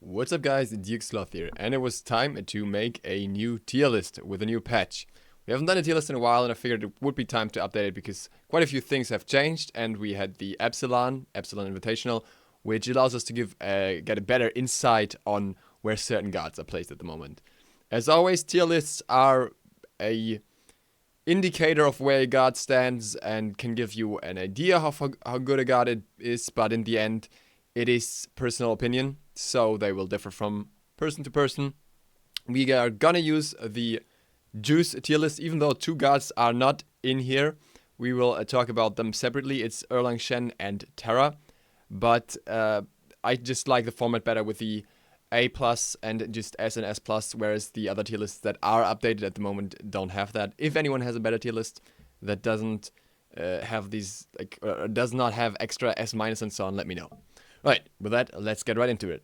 What's up guys, DukeSloth here, and it was time to make a new tier list with a new patch. We haven't done a tier list in a while and I figured it would be time to update it because quite a few things have changed, and we had the Epsilon Invitational, which allows us to get a better insight on where certain gods are placed at the moment. As always, tier lists are a indicator of where a god stands and can give you an idea of how good a god is, but in the end it is personal opinion, so they will differ from person to person. We are gonna use the Juice tier list, even though two gods are not in here. We will talk about them separately. It's Erlang Shen and Terra, but I just like the format better with the A+ and just S and S+, whereas the other tier lists that are updated at the moment don't have that. If anyone has a better tier list that doesn't have these, does not have extra S- and so on, let me know. Right, with that, let's get right into it.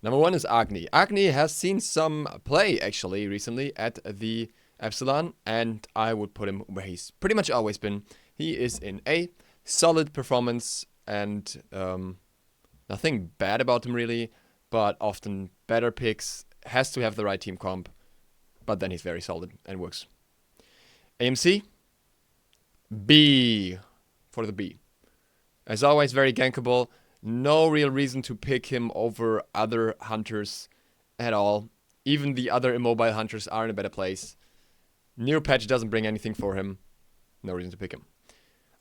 Number one is Agni. Agni has seen some play, actually, recently at the Epsilon, and I would put him where he's pretty much always been. He is in A, solid performance, and nothing bad about him, really, but often better picks. Has to have the right team comp, but then he's very solid and works. AMC, B, for the B. As always, very gankable. No real reason to pick him over other hunters at all. Even the other immobile hunters are in a better place. New patch doesn't bring anything for him. No reason to pick him.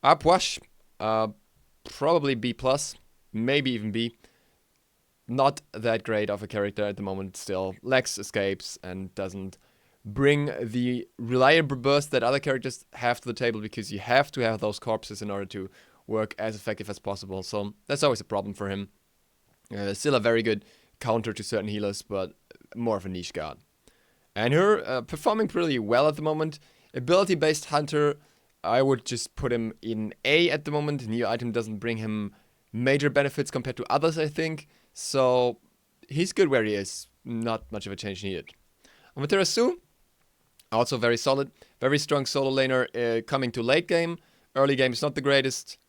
Apwash, probably B+, maybe even B. Not that great of a character at the moment still. Lacks escapes and doesn't bring the reliable burst that other characters have to the table, because you have to have those corpses in order to work as effective as possible, so that's always a problem for him. Still a very good counter to certain healers, but more of a niche god. And her performing pretty well at the moment. Ability-based hunter, I would just put him in A at the moment. New item doesn't bring him major benefits compared to others, I think, so he's good where he is. Not much of a change needed. Amaterasu, also very solid. Very strong solo laner coming to late game. Early game is not the greatest.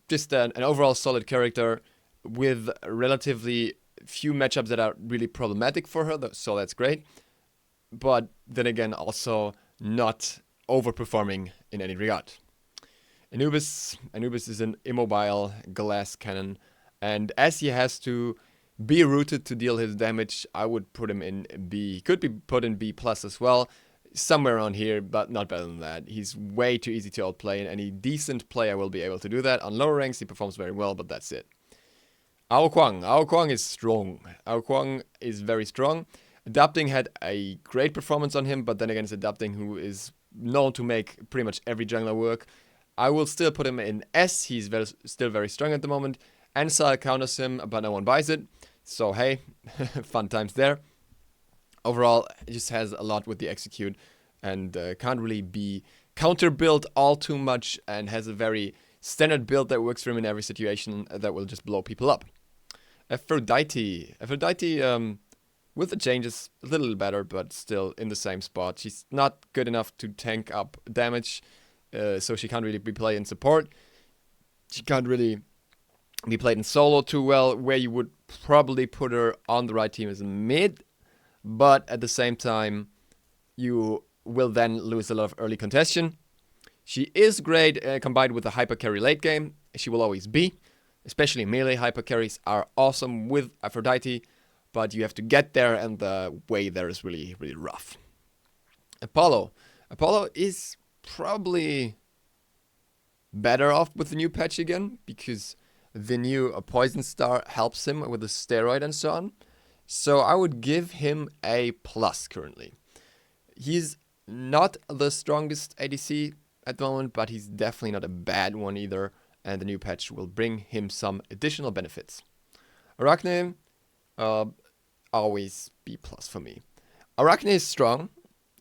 Just an overall solid character with relatively few matchups that are really problematic for her, so that's great. But then again, also not overperforming in any regard. Anubis is an immobile glass cannon, and as he has to be rooted to deal his damage, I would put him in B. Could be put in B+ as well. Somewhere around here, but not better than that. He's way too easy to outplay, and any decent player will be able to do that. On lower ranks, he performs very well, but that's it. Ao Kuang is strong. Ao Kuang is very strong. Adapting had a great performance on him, but then again, it's Adapting who is known to make pretty much every jungler work. I will still put him in S. He's still very strong at the moment. Ansar counters him, but no one buys it. So hey, fun times there. Overall, it just has a lot with the execute and can't really be counter-built all too much, and has a very standard build that works for him in every situation that will just blow people up. Aphrodite, with the changes, a little better, but still in the same spot. She's not good enough to tank up damage, so she can't really be played in support. She can't really be played in solo too well. Where you would probably put her on the right team is mid, but at the same time, you will then lose a lot of early contention. She is great combined with a hyper carry late game. She will always be. Especially melee hyper carries are awesome with Aphrodite, but you have to get there, and the way there is really, really rough. Apollo is probably better off with the new patch again, because the new Poison Star helps him with the steroid and so on. So I would give him A+ currently. He's not the strongest ADC at the moment, but he's definitely not a bad one either, and the new patch will bring him some additional benefits. Arachne, always B+ for me. Arachne is strong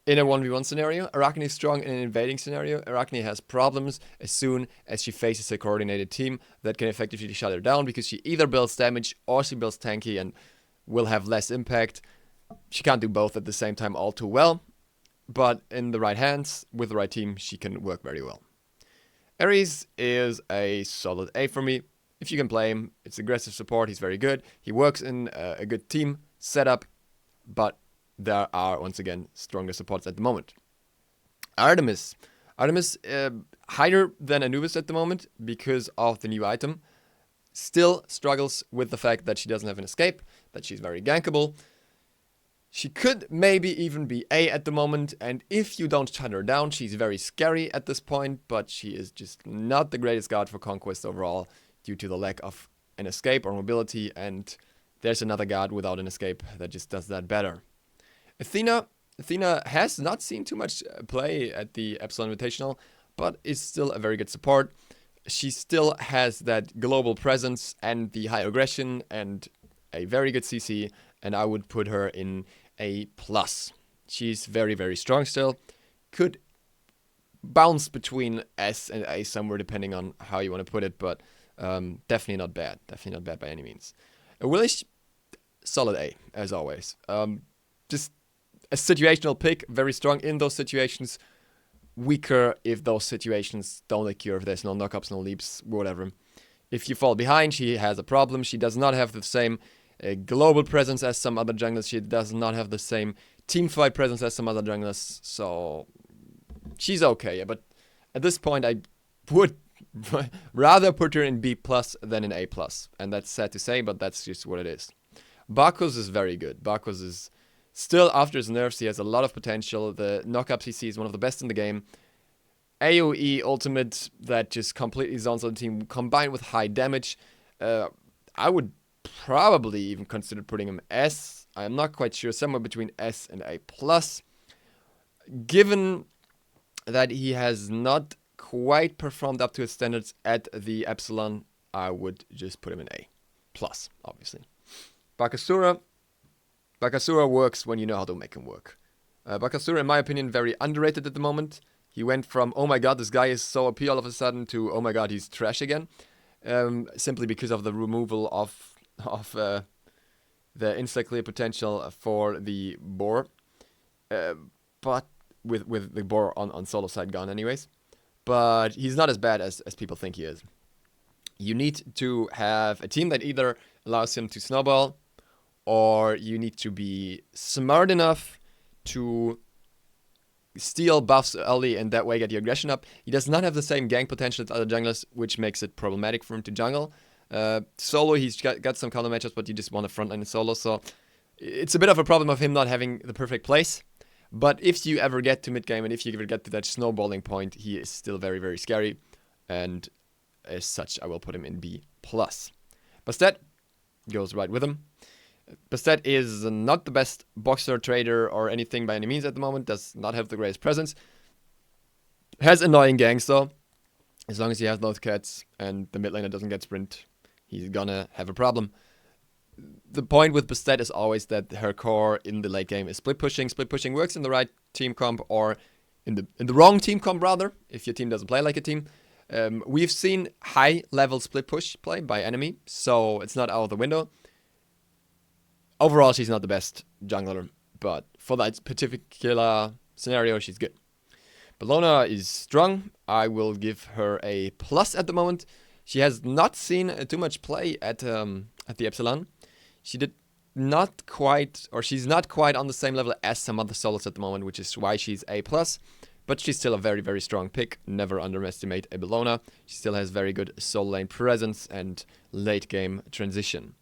in a 1v1 scenario. Arachne is strong in an invading scenario. Arachne has problems as soon as she faces a coordinated team that can effectively shut her down, because she either builds damage or she builds tanky and will have less impact. She can't do both at the same time all too well, but in the right hands, with the right team, she can work very well. Ares is a solid A for me. if you can play him, it's aggressive support. He's very good. He works in a good team setup, but there are, once again, stronger supports at the moment. Artemis. Artemis, higher than Anubis at the moment because of the new item. Still struggles with the fact that she doesn't have an escape, that she's very gankable. She could maybe even be A at the moment, and if you don't shut her down, she's very scary at this point, but she is just not the greatest god for Conquest overall due to the lack of an escape or mobility, and there's another god without an escape that just does that better. Athena has not seen too much play at the Epsilon Invitational, but is still a very good support. She still has that global presence and the high aggression and a very good CC, and I would put her in A+. She's very, very strong still. Could bounce between S and A somewhere depending on how you want to put it, but definitely not bad. Definitely not bad by any means. Awilix, solid A, as always. Just a situational pick, very strong in those situations. Weaker if those situations don't occur, if there's no knockups, no leaps, whatever. If you fall behind, she has a problem. She does not have the same global presence as some other junglers. She does not have the same teamfight presence as some other junglers. So she's okay, but at this point I would rather put her in B+ than in A+. And that's sad to say, but that's just what it is. Bacchus is very good. Bacchus is still, after his nerfs, he has a lot of potential. The knockup CC is one of the best in the game. AoE ultimate that just completely zones on the team combined with high damage. I would probably even consider putting him S. I'm not quite sure, somewhere between S and A+. Given that he has not quite performed up to his standards at the Epsilon, I would just put him in A+, obviously. Bakasura works when you know how to make him work. Bakasura, in my opinion, very underrated at the moment. He went from, oh my god, this guy is so OP all of a sudden, to, oh my god, he's trash again. Simply because of the removal of the insta-clear potential for the boar. But with the boar on solo side gone anyways. But he's not as bad as people think he is. You need to have a team that either allows him to snowball, or you need to be smart enough to steal buffs early and that way get your aggression up. He does not have the same gank potential as other junglers, which makes it problematic for him to jungle. Solo, he's got some counter matchups, but you just want to frontline in solo, so it's a bit of a problem of him not having the perfect place. But if you ever get to mid game and if you ever get to that snowballing point, he is still very, very scary, and as such, I will put him in B+. Bastet goes right with him. Bastet is not the best boxer, trader, or anything by any means at the moment. Does not have the greatest presence. Has annoying ganks though. As long as he has those cats and the mid laner doesn't get sprint, he's gonna have a problem. The point with Bastet is always that her core in the late game is split pushing. Split pushing works in the right team comp, or in the wrong team comp rather, if your team doesn't play like a team. We've seen high level split push play by enemy, so it's not out of the window. Overall, she's not the best jungler, but for that particular scenario, she's good. Bellona is strong. I will give her A+ at the moment. She has not seen too much play at the Epsilon. She did not quite, or she's not quite on the same level as some other solos at the moment, which is why she's A+. But she's still a very, very strong pick. Never underestimate a Bellona. She still has very good solo lane presence and late game transition.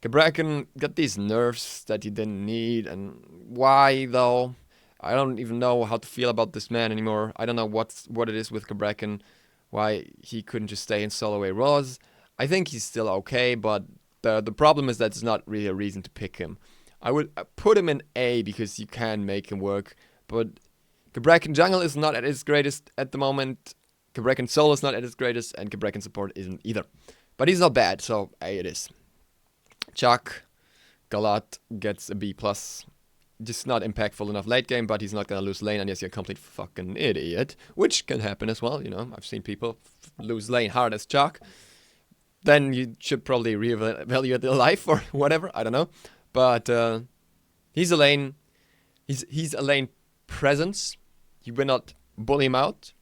Cabrakan got these nerfs that he didn't need, and why though? I don't even know how to feel about this man anymore. I don't know what it is with Cabrakan, why he couldn't just stay in solo A Raws. I think he's still okay, but the problem is that it's not really a reason to pick him. I would put him in A because you can make him work, but Cabrakan jungle is not at its greatest at the moment. Cabrakan solo is not at its greatest, and Cabrakan support isn't either. But he's not bad, so A it is. Chaac, Galat gets a B+. Just not impactful enough late game, but he's not gonna lose lane unless you're a complete fucking idiot, which can happen as well, you know. I've seen people lose lane hard as Chaac. Then you should probably reevaluate their life or whatever, I don't know. But he's a lane presence. You will not bully him out,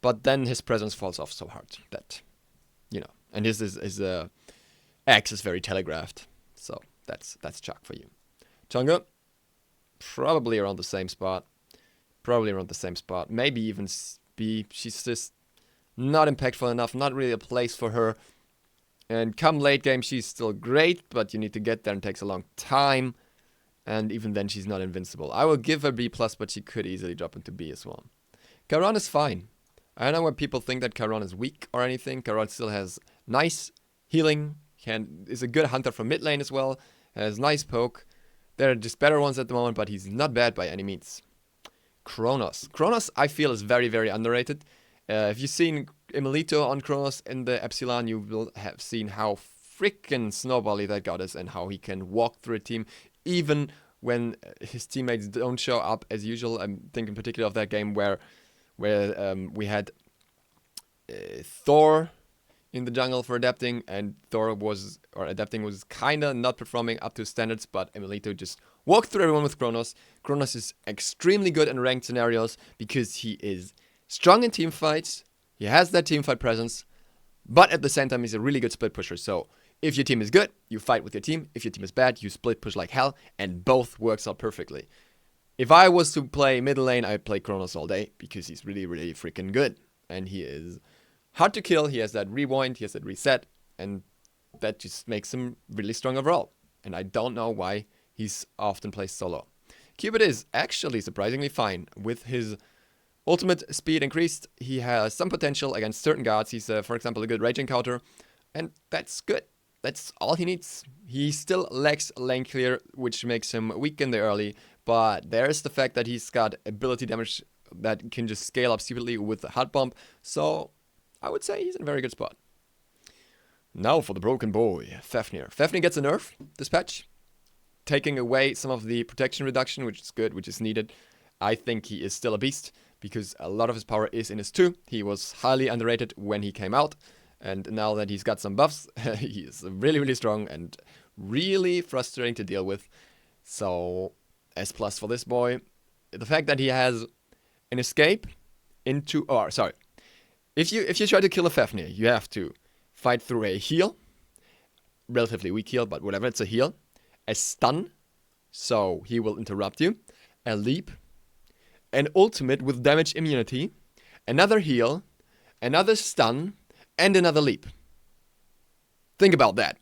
but then his presence falls off so hard that, you know, And his X is very telegraphed. So that's Chaac for you. Chang'e, probably around the same spot. Maybe even B. She's just not impactful enough, not really a place for her. And come late game, she's still great, but you need to get there and it takes a long time. And even then, she's not invincible. I will give her B+, but she could easily drop into B as well. Chiron is fine. I don't know when people think that Chiron is weak or anything. Chiron still has nice healing, is a good hunter from mid lane as well, has nice poke. There are just better ones at the moment, but he's not bad by any means. Chronos, I feel, is very, very underrated. If you've seen Emilito on Chronos in the Epsilon, you will have seen how freaking snowbally that god is and how he can walk through a team even when his teammates don't show up as usual. I'm thinking particularly of that game where we had Thor in the jungle for adapting, and adapting was kinda not performing up to standards, but Emilito just walked through everyone with Chronos. Chronos is extremely good in ranked scenarios because he is strong in team fights, he has that team fight presence, but at the same time he's a really good split pusher. So if your team is good, you fight with your team. If your team is bad, you split push like hell, and both works out perfectly. If I was to play middle lane, I'd play Chronos all day because he's really, really freaking good. And he is hard to kill, he has that rewind, he has that reset, and that just makes him really strong overall. And I don't know why he's often placed so low. Cupid is actually surprisingly fine with his ultimate speed increased. He has some potential against certain guards. He's, for example, a good rage encounter, and that's good. That's all he needs. He still lacks lane clear, which makes him weak in the early, but there's the fact that he's got ability damage that can just scale up stupidly with the hard bump, so I would say he's in a very good spot. Now for the broken boy, Fafnir. Fafnir gets a nerf this patch, taking away some of the protection reduction, which is good, which is needed. I think he is still a beast, because a lot of his power is in his 2. He was highly underrated when he came out, and now that he's got some buffs, he is really, really strong and really frustrating to deal with. So, S+ for this boy. The fact that he has an escape into... Oh, sorry. If you try to kill a Fafnir, you have to fight through a heal. Relatively weak heal, but whatever, it's a heal. A stun, so he will interrupt you. A leap. An ultimate with damage immunity, another heal, another stun, and another leap. Think about that.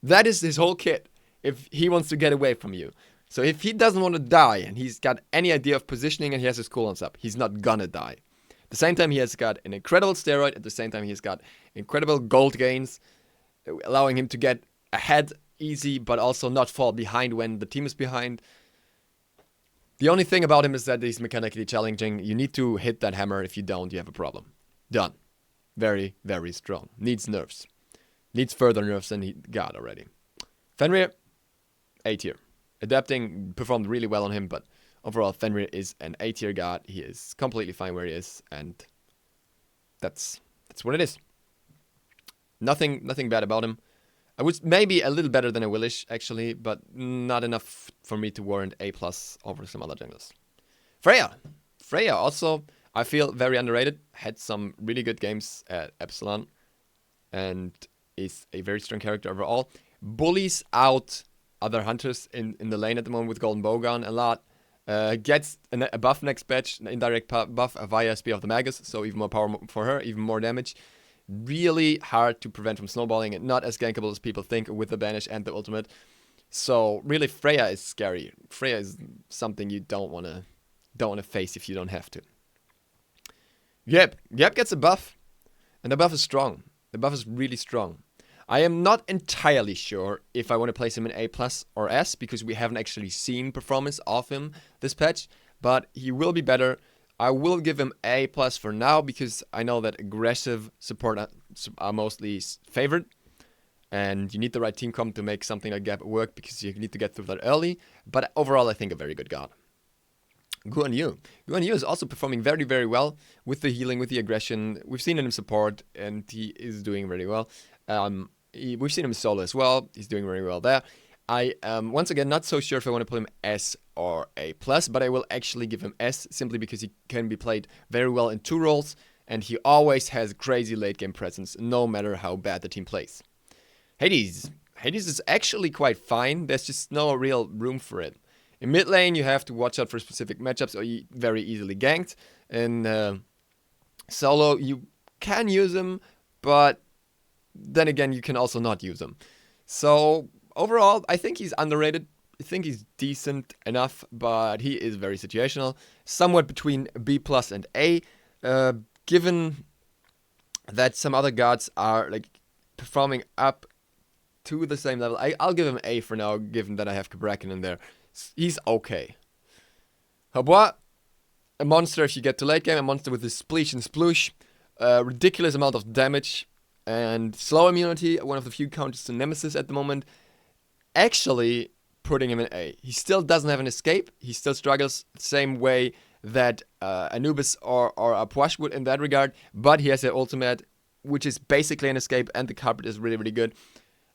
That is his whole kit if he wants to get away from you. So if he doesn't want to die and he's got any idea of positioning and he has his cooldowns up, he's not gonna die. At the same time, he has got an incredible steroid. At the same time, he's got incredible gold gains, allowing him to get ahead easy, but also not fall behind when the team is behind. The only thing about him is that he's mechanically challenging. You need to hit that hammer. If you don't, you have a problem. Done. Very, very strong. Needs nerfs. Needs further nerfs than he got already. Fenrir, A tier. Adapting performed really well on him, but overall Fenrir is an A tier god. He is completely fine where he is, and that's what it is. Nothing bad about him. I was maybe a little better than Awilix, actually, but not enough for me to warrant A+ over some other junglers. Freya also, I feel, very underrated. Had some really good games at Epsilon, and is a very strong character overall. Bullies out other hunters in the lane at the moment with Golden Bowgun a lot. Gets a buff next patch, an indirect buff via Spear of the Magus, so even more power for her, even more damage. Really hard to prevent from snowballing, and not as gankable as people think with the banish and the ultimate. So really, Freya is scary. Freya is something you don't wanna face if you don't have to. Yep gets a buff, and the buff is strong. The buff is really strong. I am not entirely sure if I want to place him in A+ or S, because we haven't actually seen performance of him this patch, but he will be better. I will give him A+ for now, because I know that aggressive support are mostly favored, and you need the right team comp to make something like that work, because you need to get through that early. But overall, I think a very good god. Guan Yu. Guan Yu is also performing very, very well with the healing, with the aggression. We've seen him in support, and he is doing very well. We've seen him solo as well. He's doing very well there. I am, once again, not so sure if I want to put him S or A+, but I will actually give him S, simply because he can be played very well in 2 roles. and he always has crazy late game presence, no matter how bad the team plays. Hades. Hades is actually quite fine. There's just no real room for it. In mid lane, you have to watch out for specific matchups, or you very easily ganked. In solo, you can use him, but then again, you can also not use him. So overall, I think he's underrated. I think he's decent enough, but he is very situational. Somewhat between B+ and A. Given that some other gods are like performing up to the same level, I'll give him A for now, given that I have Cabrakan in there. He's okay. Hou Yi, a monster if you get to late game, a monster with his Spleesh and Sploosh, ridiculous amount of damage, and slow immunity, one of the few counters to Nemesis at the moment. Actually, putting him in A. He still doesn't have an escape, he still struggles the same way that Anubis or Apuash would in that regard, but he has an ultimate, which is basically an escape, and the Cupid is really, really good.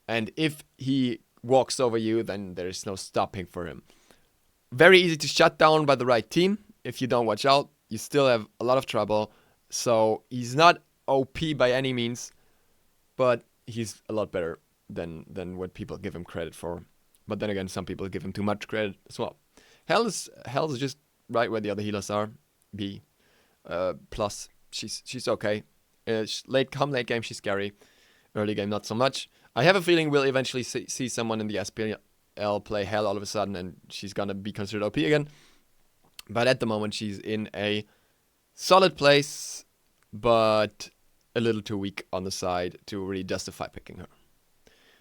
And if he walks over you, then there is no stopping for him. Very easy to shut down by the right team. If you don't watch out, you still have a lot of trouble. So he's not OP by any means, but he's a lot better than what people give him credit for. But then again, some people give him too much credit as well. Hell is just right where the other healers are. B. Plus, she's okay. Late game, she's scary. Early game, not so much. I have a feeling we'll eventually see someone in the SPL play Hell all of a sudden, and she's gonna be considered OP again. But at the moment, she's in a solid place, but a little too weak on the side to really justify picking her.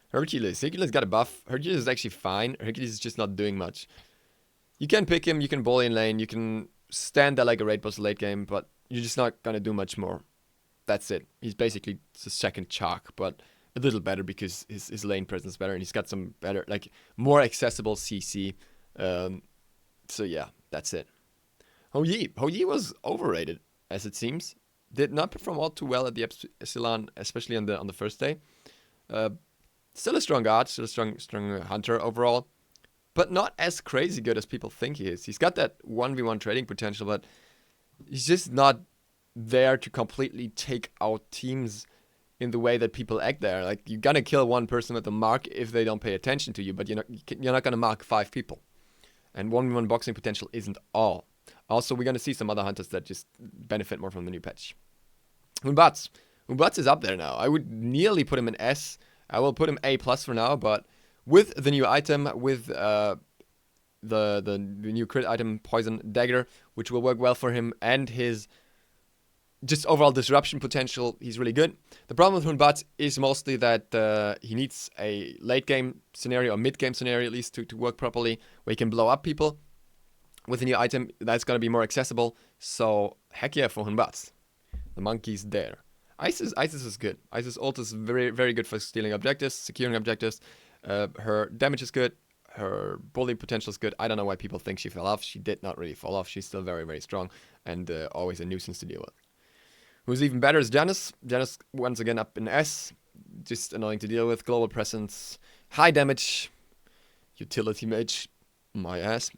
Hercules got a buff. Hercules is actually fine. Hercules is just not doing much. You can pick him, you can bully in lane, you can stand there like a raid boss late game, but you're just not gonna do much more. That's it. He's basically the second Chaac, but a little better because his lane presence is better, and he's got some better, like, more accessible CC. So yeah, that's it. Hou Yi was overrated, as it seems. Did not perform all too well at the Epsilon, especially on the first day. Still a strong god, still a strong hunter overall, but not as crazy good as people think he is. He's got that 1v1 trading potential, but he's just not there to completely take out teams in the way that people act there. Like, you're gonna kill one person with a mark if they don't pay attention to you, but you're not gonna mark 5 people. And 1v1 boxing potential isn't all. Also, we're gonna see some other hunters that just benefit more from the new patch. Hun Batz. Hun Batz is up there now. I would nearly put him in S. I will put him A+ for now, but with the new item, with the new crit item, Poison Dagger, which will work well for him, and his just overall disruption potential, he's really good. The problem with Hun Batz is mostly that he needs a late game scenario, or mid game scenario at least, to work properly, where he can blow up people. With the new item, that's going to be more accessible, so heck yeah for Hun Batz. The monkey's there. Isis is good. Isis ult is very, very good for stealing objectives, securing objectives. Her damage is good. Her bully potential is good. I don't know why people think she fell off. She did not really fall off. She's still very, very strong, and always a nuisance to deal with. Who's even better is Janus. Janus, once again, up in S. Just annoying to deal with. Global presence. High damage. Utility mage. My ass.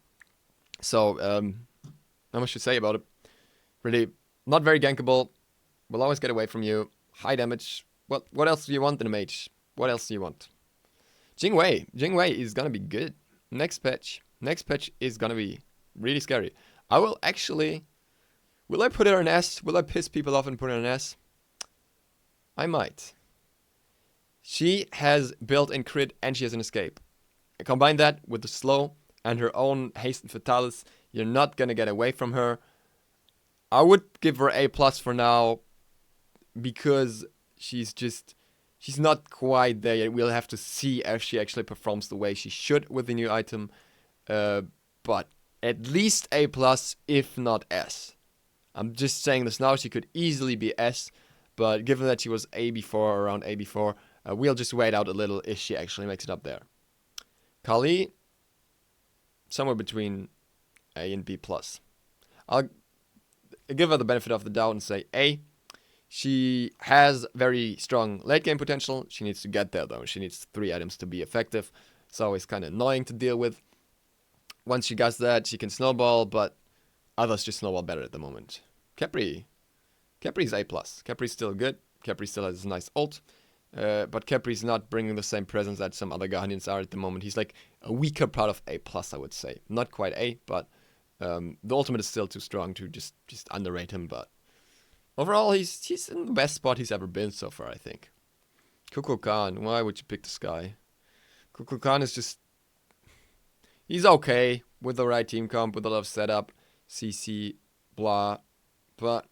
So, not much to say about it. Really, not very gankable. Will always get away from you. High damage. What else do you want in a mage? What else do you want? Jing Wei. Jing Wei is gonna be good. Next patch is gonna be really scary. I will actually... Will I put her in S? Will I piss people off and put her in S? I might. She has built-in crit and she has an escape. I combine that with the slow and her own haste and fatalis. You're not gonna get away from her. I would give her A+ for now, because she's not quite there yet. We'll have to see if she actually performs the way she should with the new item. But at least A+, if not S. I'm just saying this now. She could easily be S, but given that she was A before, around A before, we'll just wait out a little if she actually makes it up there. Kali, somewhere between A and B+. I'll give her the benefit of the doubt and say A. She has very strong late game potential. She needs to get there though. She needs 3 items to be effective. It's always kind of annoying to deal with. Once she gets that, she can snowball, but others just snowball better at the moment. Capri. Capri's A+. Capri's still good. Capri still has a nice ult. But Capri's not bringing the same presence that some other Guardians are at the moment. He's like a weaker part of A+, I would say. Not quite A, but the ultimate is still too strong to just underrate him. But overall, he's in the best spot he's ever been so far, I think. Kukulkan, why would you pick this guy? Kukulkan is just... He's okay with the right team comp, with a lot of setup, CC, blah. But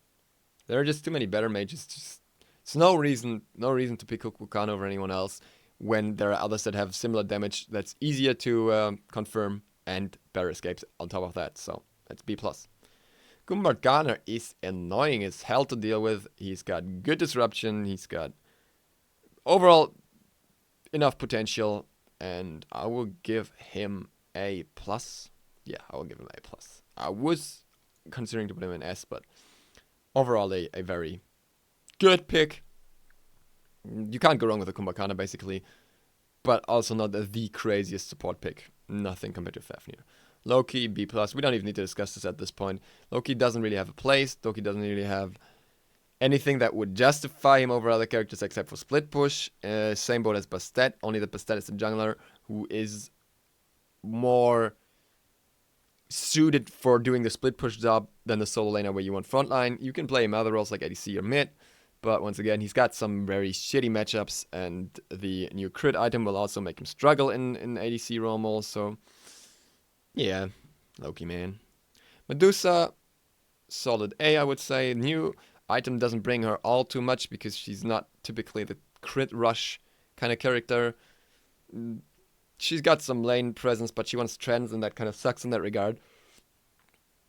there are just too many better mages. It's no reason to pick Kukulkan over anyone else when there are others that have similar damage that's easier to confirm and better escapes on top of that. So that's B+. Kumba is annoying as hell to deal with. He's got good disruption. He's got overall enough potential, and I will give him A+. Yeah, I will give him A+. I was considering to put him in S, but overall a very good pick. You can't go wrong with a Kumbhakana, basically, but also not the craziest support pick. Nothing compared to Fafnir. Loki, B+. We don't even need to discuss this at this point. Loki doesn't really have a place. Loki doesn't really have anything that would justify him over other characters except for split push. Same boat as Bastet, only that Bastet is a jungler who is more suited for doing the split push job than the solo laner where you want frontline. You can play him other roles like ADC or mid, but once again, he's got some very shitty matchups, and the new crit item will also make him struggle in ADC role more, so yeah, Loki, man. Medusa, solid A, I would say. New item doesn't bring her all too much because she's not typically the crit rush kind of character. She's got some lane presence, but she wants trends, and that kind of sucks in that regard.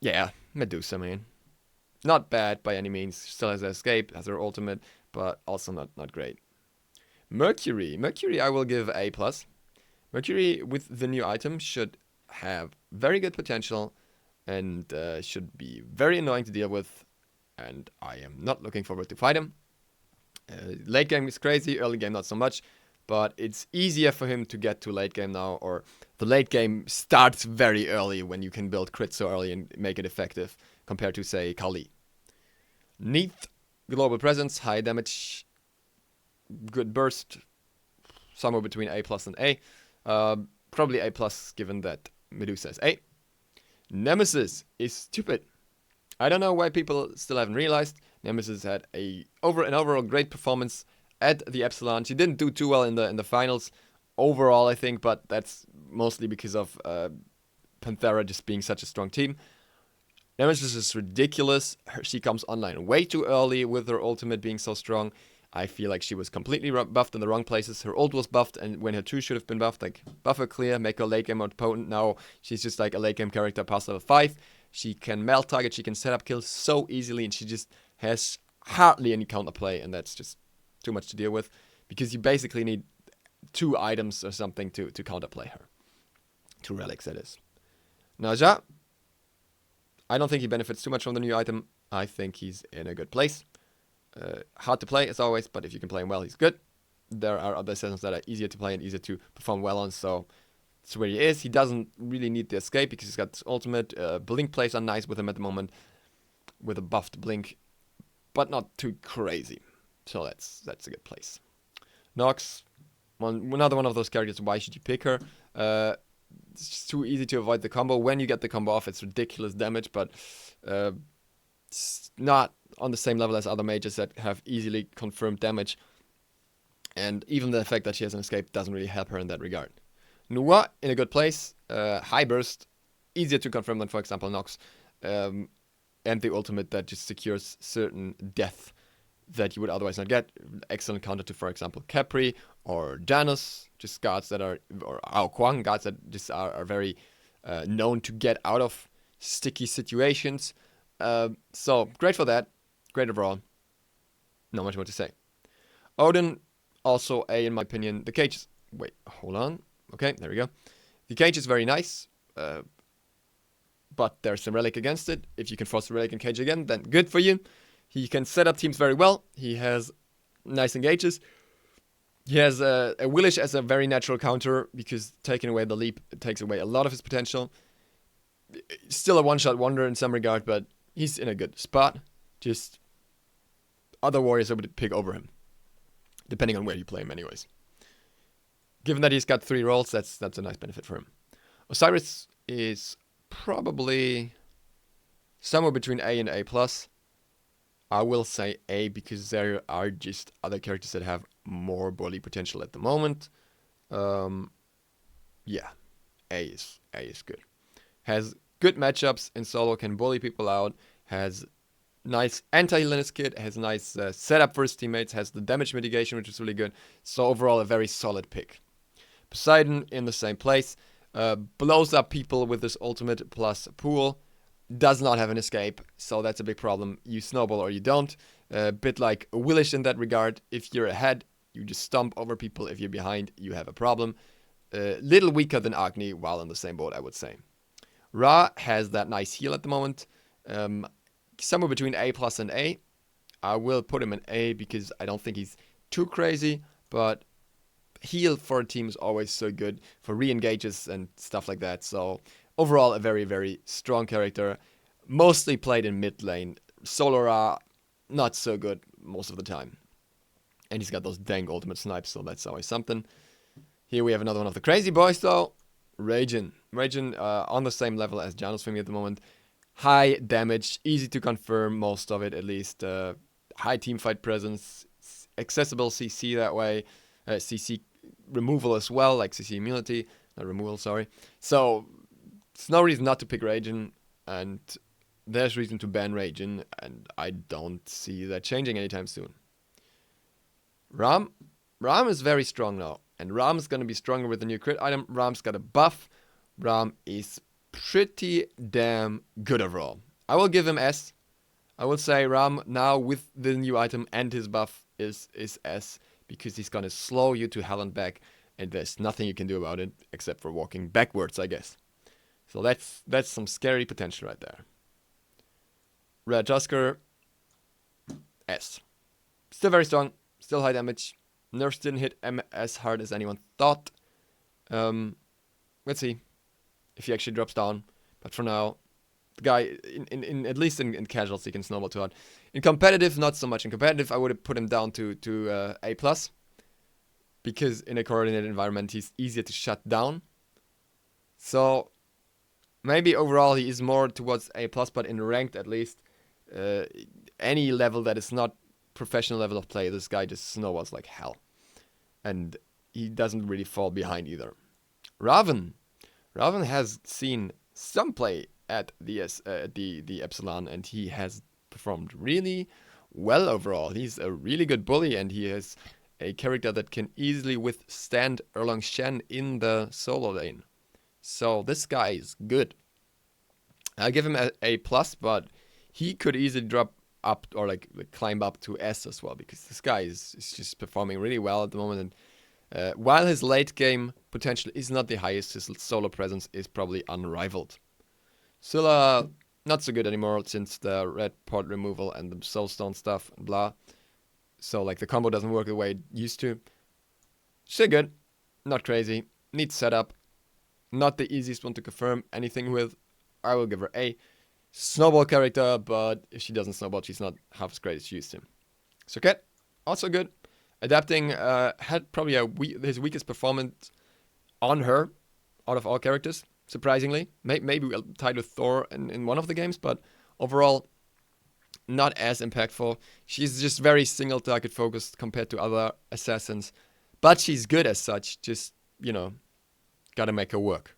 Yeah, Medusa, man. Not bad by any means. She still has her escape, has her ultimate, but also not great. Mercury, I will give A+. Mercury, with the new item, should have very good potential and should be very annoying to deal with, and I am not looking forward to fight him. Late game is crazy, early game not so much, but it's easier for him to get to late game now, or the late game starts very early when you can build crit so early and make it effective compared to, say, Kali. Neath, global presence, high damage, good burst, somewhere between A+ and A. Probably A+, given that Medusa is A. Nemesis is stupid. I don't know why people still haven't realized. Nemesis had an overall great performance at the Epsilon. She didn't do too well in the finals overall, I think, but that's mostly because of Panthera just being such a strong team. Nemesis is ridiculous. She comes online way too early with her ultimate being so strong. I feel like she was completely buffed in the wrong places. Her ult was buffed, and when her 2 should have been buffed, like buff her clear, make her late game more potent. Now she's just like a late game character past level 5. She can melt target, she can set up kills so easily, and she just has hardly any counterplay, and that's just too much to deal with, because you basically need 2 items or something to counterplay her. 2 relics, that is. Naja, I don't think he benefits too much from the new item. I think he's in a good place. Hard to play as always, but if you can play him well, he's good. There are other settings that are easier to play and easier to perform well on, so that's where he is. He doesn't really need the escape because he's got this ultimate. Blink plays are nice with him at the moment, with a buffed blink, but not too crazy. So that's a good place. Nox, another one of those characters. Why should you pick her? It's just too easy to avoid the combo. When you get the combo off, it's ridiculous damage, but it's not on the same level as other mages that have easily confirmed damage. And even the fact that she has an escape doesn't really help her in that regard. Nuwa, in a good place. High burst, easier to confirm than, for example, Nox. And the ultimate that just secures certain death that you would otherwise not get. Excellent counter to, for example, Capri or Janus, just guards that are, or Ao Kwang, guards that just are very known to get out of sticky situations. So, great for that. Great overall. Not much more to say. Odin, also A in my opinion. The cage is... Wait, hold on. Okay, there we go. The cage is very nice, but there's a relic against it. If you can force the relic and cage again, then good for you. He can set up teams very well. He has nice engages. He has a Awilix as a very natural counter, because taking away the leap takes away a lot of his potential. Still a one-shot wonder in some regard, but he's in a good spot. Just other warriors I would pick over him, depending on where you play him anyways. Given that he's got 3 rolls, that's a nice benefit for him. Osiris is probably somewhere between A and A+. I will say A because there are just other characters that have more bully potential at the moment. Yeah, A is good. Has good matchups in solo, can bully people out, has nice anti-Linus kit, has nice setup for his teammates, has the damage mitigation, which is really good. So overall, a very solid pick. Poseidon in the same place, blows up people with his ultimate plus pool, does not have an escape, so that's a big problem. You snowball or you don't. A bit like Awilix in that regard. If you're ahead, you just stomp over people. If you're behind, you have a problem. Little weaker than Agni, while in the same boat, I would say. Ra has that nice heal at the moment. Somewhere between A+ and A. I will put him in A because I don't think he's too crazy, but heal for a team is always so good for re-engages and stuff like that. So overall, a very, very strong character. Mostly played in mid lane. Solo Ra, not so good most of the time. And he's got those dang ultimate snipes, so that's always something. Here we have another one of the crazy boys, though. Raijin. Raijin on the same level as Janus for me at the moment. High damage, easy to confirm, most of it at least. High teamfight presence, accessible CC that way. CC removal as well, like CC immunity. Not removal, sorry. So, there's no reason not to pick Raijin, and there's reason to ban Raijin, and I don't see that changing anytime soon. Ram is very strong now, and Ram's gonna be stronger with the new crit item. Ram's got a buff. Ram is pretty damn good overall. I will give him S. I will say Ram now with the new item and his buff is S, because he's gonna slow you to hell and back, and there's nothing you can do about it except for walking backwards, I guess. So that's some scary potential right there. Ratatoskr, S. Still very strong, still high damage. Nerfs didn't hit him as hard as anyone thought. Let's see if he actually drops down. But for now, the guy, in at least in casuals, he can snowball too hard. In competitive, not so much. In competitive, I would have put him down to A+. Because in a coordinated environment, he's easier to shut down. So, maybe overall he is more towards A+, but in ranked at least, any level that is not professional level of play, this guy just snowballs like hell. And he doesn't really fall behind either. Raven has seen some play at the Epsilon, and he has performed really well overall. He's a really good bully, and he is a character that can easily withstand Erlang Shen in the solo lane. So this guy is good. I'll give him A+, but he could easily drop up or like climb up to S as well, because this guy is just performing really well at the moment. And while his late game potential is not the highest, his solo presence is probably unrivaled. Scylla, not so good anymore since the red port removal and the soulstone stuff and blah. So like the combo doesn't work the way it used to. Still good, not crazy, neat setup, not the easiest one to confirm anything with. I will give her A. Snowball character, but if she doesn't snowball, she's not half as great as she used to. Socket, also good. Adapting had probably his weakest performance on her out of all characters, surprisingly. Maybe tied with Thor in one of the games, but overall not as impactful. She's just very single target focused compared to other assassins, but she's good as such. Just, gotta make her work.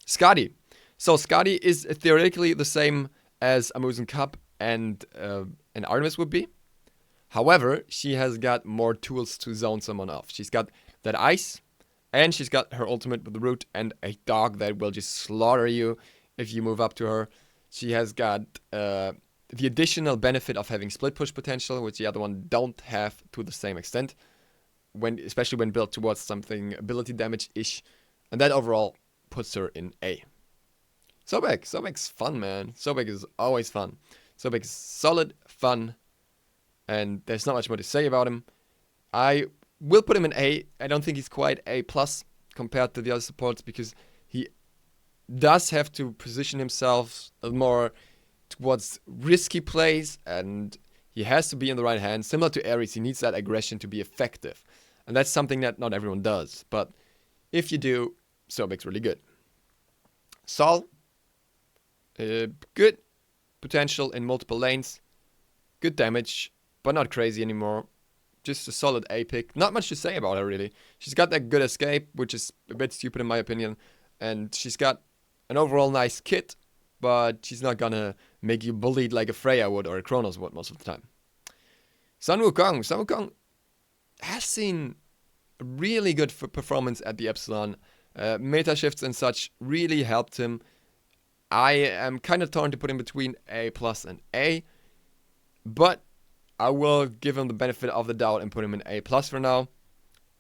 Skadi. So Skadi is theoretically the same as Amusen Cup and Artemis would be. However, she has got more tools to zone someone off. She's got that ice, and she's got her ultimate with the root and a dog that will just slaughter you if you move up to her. She has got the additional benefit of having split push potential, which the other one don't have to the same extent, especially when built towards something ability damage-ish. And that overall puts her in A. Sobek's fun, man. Sobek is always fun. Sobek is solid, fun, and there's not much more to say about him. I will put him in A. I don't think he's quite A+ compared to the other supports, because he does have to position himself more towards risky plays, and He has to be in the right hands. Similar to Ares, he needs that aggression to be effective. And that's something that not everyone does. But if you do, Sobek's really good. Sol, good potential in multiple lanes. Good damage, but not crazy anymore. Just a solid A pick. Not much to say about her, really. She's got that good escape, which is a bit stupid in my opinion. And she's got an overall nice kit, but she's not gonna make you bullied like a Freya would or a Chronos would most of the time. Sun Wukong. Sun Wukong has seen a really good performance at the Epsilon. Meta shifts and such really helped him. I am kind of torn to put him between A plus and A, but I will give him the benefit of the doubt and put him in A plus for now,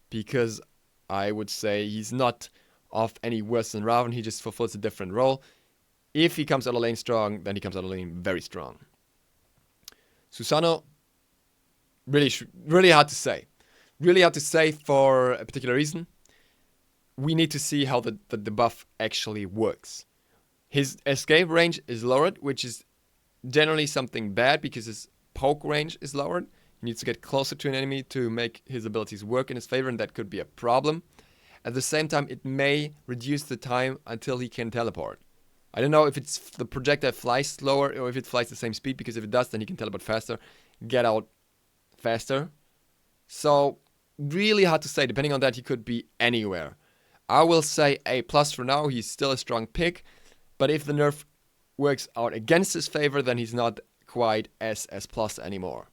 because I would say he's not off any worse than Raven. He just fulfills a different role. If he comes out of lane strong, then he comes out of lane very strong. Susano, really hard to say. Really hard to say for a particular reason. We need to see how the buff actually works. His escape range is lowered, which is generally something bad because his poke range is lowered. He needs to get closer to an enemy to make his abilities work in his favor, and that could be a problem. At the same time, it may reduce the time until he can teleport. I don't know if it's the projectile flies slower or if it flies the same speed, because if it does, then he can teleport faster, get out faster. So, really hard to say. Depending on that, he could be anywhere. I will say A plus for now. He's still a strong pick. But if the nerf works out against his favor, then he's not quite S plus anymore.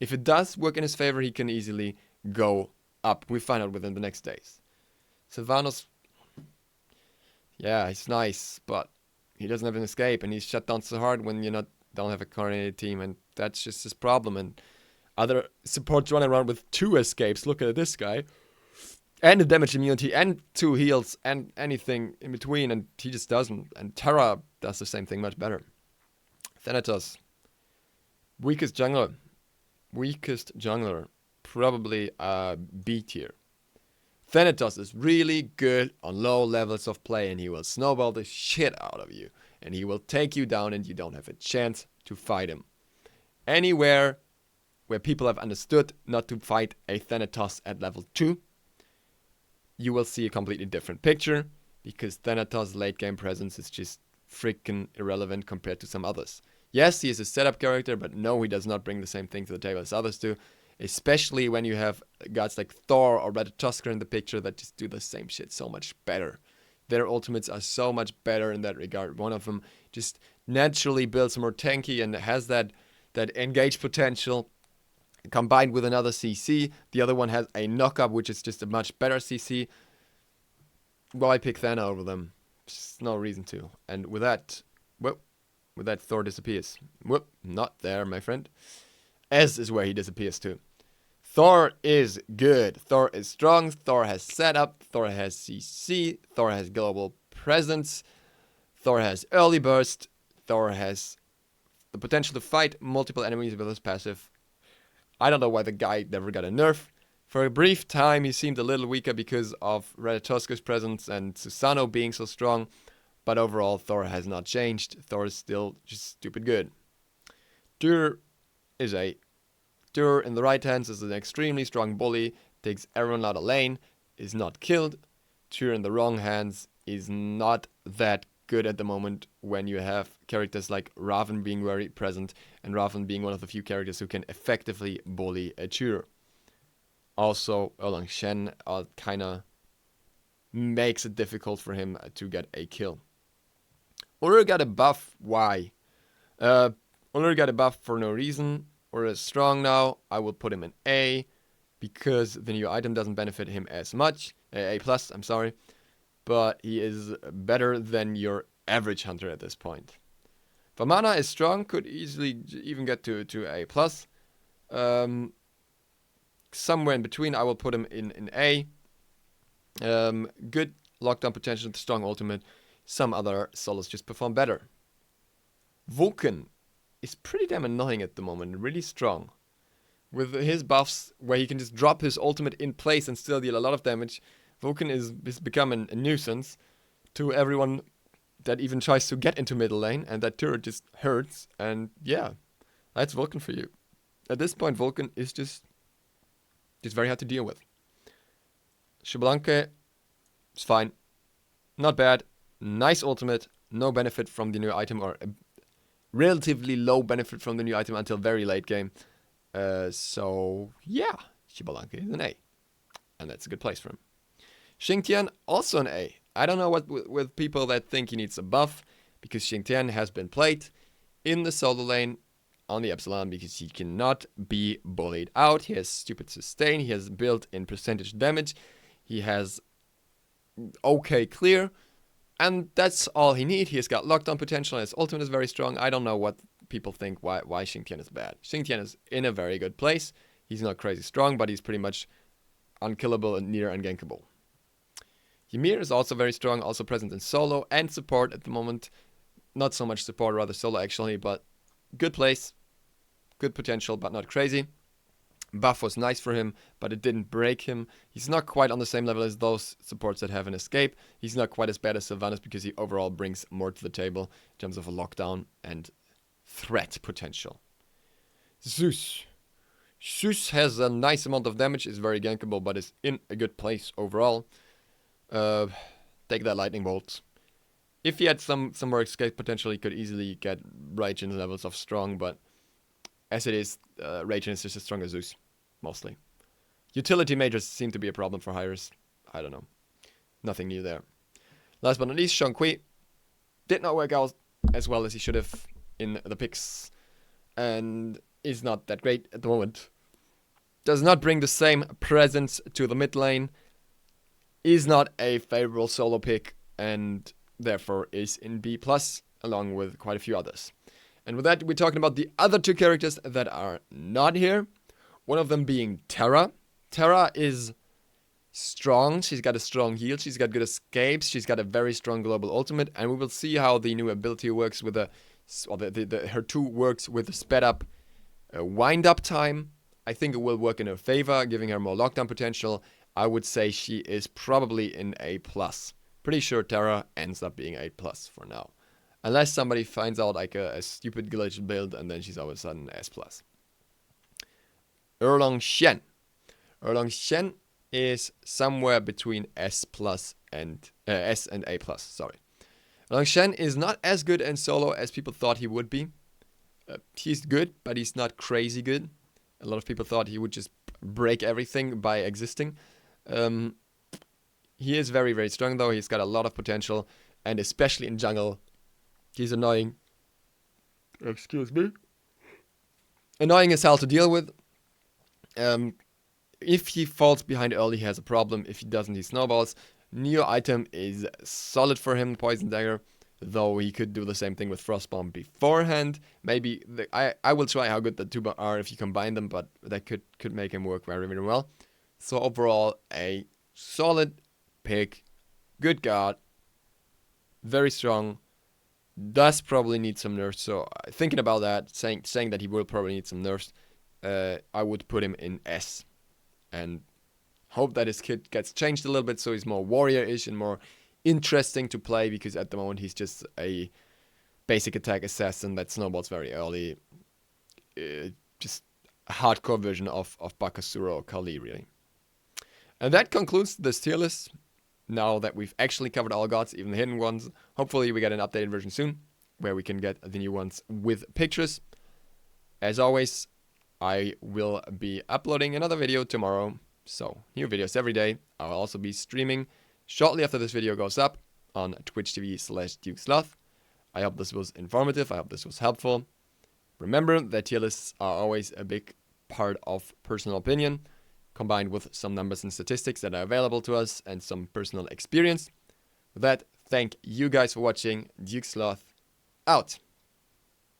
If it does work in his favor, he can easily go up. We find out within the next days. Sylvanos, yeah, he's nice, but he doesn't have an escape, and he's shut down so hard when you don't have a coordinated team, and that's just his problem. And other supports running around with 2 escapes. Look at this guy. And a damage immunity, and 2 heals, and anything in between, and he just doesn't. And Terra does the same thing much better. Thanatos. Weakest jungler. Probably B tier. Thanatos is really good on low levels of play, and he will snowball the shit out of you. And he will take you down, and you don't have a chance to fight him. Anywhere where people have understood not to fight a Thanatos at level 2, you will see a completely different picture, because Thanatos' late game presence is just freaking irrelevant compared to some others. Yes, he is a setup character, but no, he does not bring the same thing to the table as others do, especially when you have gods like Thor or Ratatoskr in the picture that just do the same shit so much better. Their ultimates are so much better in that regard. One of them just naturally builds more tanky and has that engage potential, combined with another CC. The other one has a knock-up, which is just a much better CC. Why pick Thana over them? Just no reason to. And with that, Thor disappears. Whoop, not there, my friend. S is where he disappears to. Thor is good. Thor is strong. Thor has setup. Thor has CC. Thor has global presence. Thor has early burst. Thor has the potential to fight multiple enemies with his passive. I don't know why the guy never got a nerf. For a brief time, he seemed a little weaker because of Ratatoskr's presence and Susano being so strong. But overall, Thor has not changed. Thor is still just stupid good. Tyr is a... Tyr in the right hands is an extremely strong bully. Takes everyone out of lane. Is not killed. Tyr in the wrong hands is not that good at the moment when you have characters like Raven being very present, and Raven being one of the few characters who can effectively bully a Tyr. Also, Erlang Shen kinda makes it difficult for him to get a kill. Ulrich got a buff. Why? Ulrich got a buff for no reason. Ulrich is strong now. I will put him in A, because the new item doesn't benefit him as much. A plus, I'm sorry. But he is better than your average hunter at this point. Vamana is strong, could easily even get to A+. Somewhere in between, I will put him in A. Good lockdown potential, strong ultimate. Some other solos just perform better. Vulcan is pretty damn annoying at the moment, really strong. With his buffs, where he can just drop his ultimate in place and still deal a lot of damage, Vulcan is become a nuisance to everyone that even tries to get into middle lane, and that turret just hurts, and yeah, that's Vulcan for you. at this point, Vulcan is just very hard to deal with. Xbalanque is fine. Not bad. Nice ultimate. No benefit from the new item, or a relatively low benefit from the new item until very late game. So, yeah. Xbalanque is an A. And that's a good place for him. Xingtian, also an A. I don't know what with people that think he needs a buff, because Xingtian has been played in the solo lane on the Epsilon because he cannot be bullied out. He has stupid sustain. He has built-in percentage damage. He has okay clear. And that's all he needs. He has got lockdown potential. His ultimate is very strong. I don't know what people think why Xingtian is bad. Xingtian is in a very good place. He's not crazy strong, but he's pretty much unkillable and near ungankable. Ymir is also very strong, also present in solo and support at the moment. Not so much support, rather solo actually, but good place. Good potential, but not crazy. Buff was nice for him, but it didn't break him. He's not quite on the same level as those supports that have an escape. He's not quite as bad as Sylvanas because he overall brings more to the table in terms of a lockdown and threat potential. Zeus. Zeus has a nice amount of damage, is very gankable, but is in a good place overall. Take that lightning bolt. If he had some more escape potential, he could easily get Raging levels of strong, but as it is, Raging is just as strong as Zeus, mostly. Utility mages seem to be a problem for Hyris. I don't know. Nothing new there. Last but not least, Zhong Kui did not work out as well as he should have in the picks, and is not that great at the moment. Does not bring the same presence to the mid lane. Is not a favorable solo pick, and therefore is in B+, along with quite a few others. And with that, we're talking about the other two characters that are not here. One of them being Terra. Terra is strong. She's got a strong heal. She's got good escapes. She's got a very strong global ultimate. And we will see how the new ability works with her 2 works with the sped up wind up time. I think it will work in her favor, giving her more lockdown potential. I would say she is probably in A+. Pretty sure Terra ends up being A+ for now. Unless somebody finds out like a stupid glitch build and then she's all of a sudden S+. Erlang Shen. Erlang Shen is somewhere between S+ and S and A+, sorry. Erlang Shen is not as good in solo as people thought he would be. He's good, but he's not crazy good. A lot of people thought he would just break everything by existing. He is very, very strong though. He's got a lot of potential, and especially in jungle, he's annoying. Excuse me. Annoying as hell to deal with. If he falls behind early, he has a problem. If he doesn't, he snowballs. New item is solid for him, Poison Dagger, though he could do the same thing with Frostbomb beforehand. Maybe I will try how good the two are if you combine them, but that could make him work very, very well. So overall, a solid pick, good guard, very strong. Does probably need some nerfs. So thinking about that, saying that he will probably need some nerfs, I would put him in S, and hope that his kit gets changed a little bit so he's more warrior-ish and more interesting to play, because at the moment he's just a basic attack assassin that snowballs very early. Just a hardcore version of Bakasura or Kali, really. And that concludes this tier list. Now that we've actually covered all gods, even the hidden ones, hopefully we get an updated version soon, where we can get the new ones with pictures. As always, I will be uploading another video tomorrow, so new videos every day. I'll also be streaming shortly after this video goes up on Twitch TV/DukeSloth. I hope this was informative, I hope this was helpful. Remember that tier lists are always a big part of personal opinion, combined with some numbers and statistics that are available to us and some personal experience. With that, thank you guys for watching. DukeSloth out.